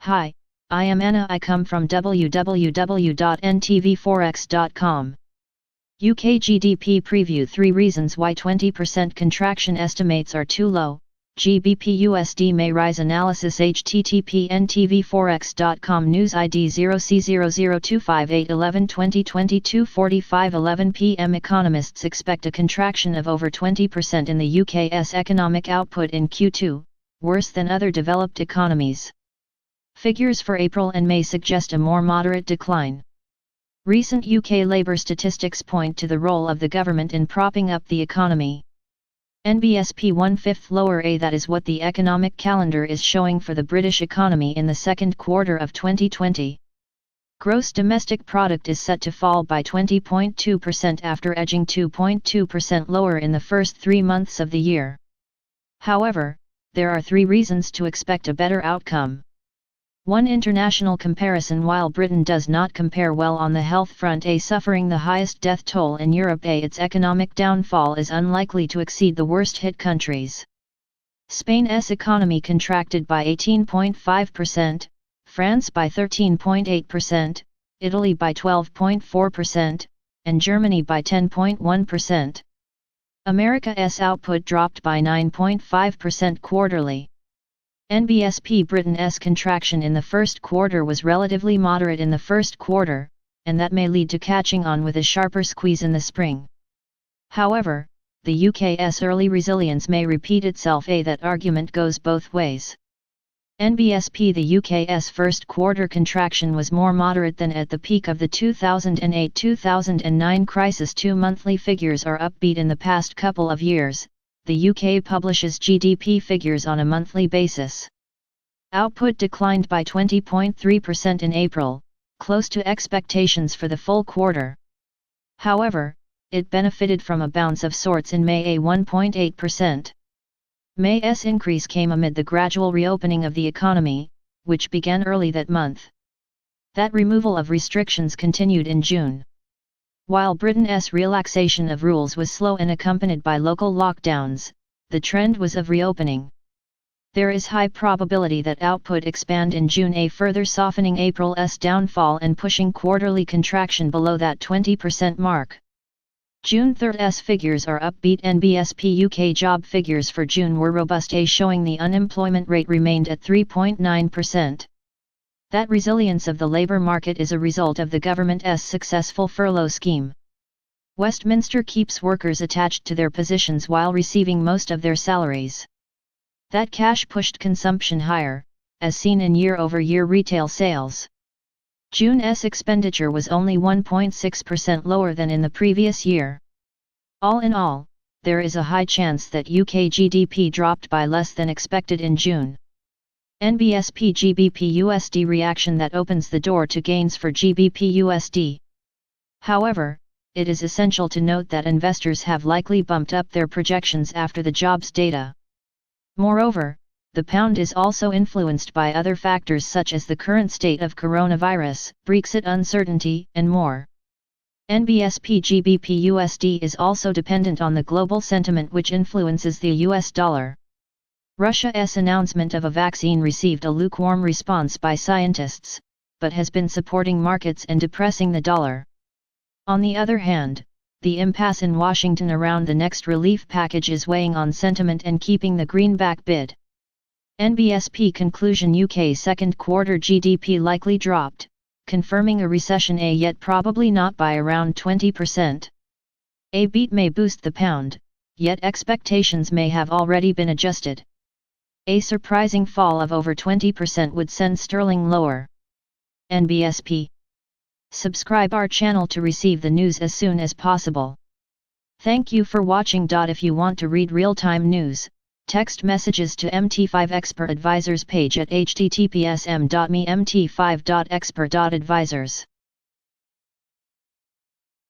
Hi, I am Anna. I come from www.ntvforex.com. UK GDP Preview 3 reasons why 20% contraction estimates are too low. GBP USD may rise analysis. http ntvforex.com news ID 0C00258112022 45:11 p.m. Economists expect a contraction of over 20% in the UK's economic output in Q2, worse than other developed economies. Figures for April and May suggest a more moderate decline. Recent UK labour statistics point to the role of the government in propping up the economy. NBSP 1/5 lower A. That is what the economic calendar is showing for the British economy in the second quarter of 2020. Gross domestic product is set to fall by 20.2% after edging 2.2% lower in the first 3 months of the year. However, there are 3 reasons to expect a better outcome. 1. International comparison. While Britain does not compare well on the health front, A, suffering the highest death toll in Europe, A, its economic downfall is unlikely to exceed the worst-hit countries. Spain's economy contracted by 18.5%, France by 13.8%, Italy by 12.4%, and Germany by 10.1%. America's output dropped by 9.5% quarterly. NBSP Britain's contraction in the first quarter was relatively moderate in the first quarter, and that may lead to catching on with a sharper squeeze in the spring. However, the UK's early resilience may repeat itself. A, that argument goes both ways. NBSP The UK's first quarter contraction was more moderate than at the peak of the 2008-2009 crisis. 2 monthly figures are upbeat. In the past couple of years, the UK publishes GDP figures on a monthly basis. Output declined by 20.3% in April, close to expectations for the full quarter. However, it benefited from a bounce of sorts in May, a 1.8%. May's increase came amid the gradual reopening of the economy, which began early that month. That removal of restrictions continued in June. While Britain's relaxation of rules was slow and accompanied by local lockdowns, the trend was of reopening. There is high probability that output expand in June, a further softening April's downfall and pushing quarterly contraction below that 20% mark. June 3's figures are upbeat. NBSP UK job figures for June were robust, a showing the unemployment rate remained at 3.9%. That resilience of the labour market is a result of the government's successful furlough scheme. Westminster keeps workers attached to their positions while receiving most of their salaries. That cash pushed consumption higher, as seen in year-over-year retail sales. June's expenditure was only 1.6% lower than in the previous year. All in all, there is a high chance that UK GDP dropped by less than expected in June. NBSP GBP USD reaction that opens the door to gains for GBP USD. However, it is essential to note that investors have likely bumped up their projections after the jobs data. Moreover, the pound is also influenced by other factors such as the current state of coronavirus, Brexit uncertainty, and more. NBSP GBP USD is also dependent on the global sentiment, which influences the US dollar. Russia's announcement of a vaccine received a lukewarm response by scientists, but has been supporting markets and depressing the dollar. On the other hand, the impasse in Washington around the next relief package is weighing on sentiment and keeping the greenback bid. NBSP conclusion: UK second quarter GDP likely dropped, confirming a recession, a yet probably not by around 20%. A beat may boost the pound, yet expectations may have already been adjusted. A surprising fall of over 20% would send sterling lower. NBSP. Subscribe our channel to receive the news as soon as possible. Thank you for watching. If you want to read real-time news, text messages to MT5 Expert Advisors page at https://mt5.expert.advisors.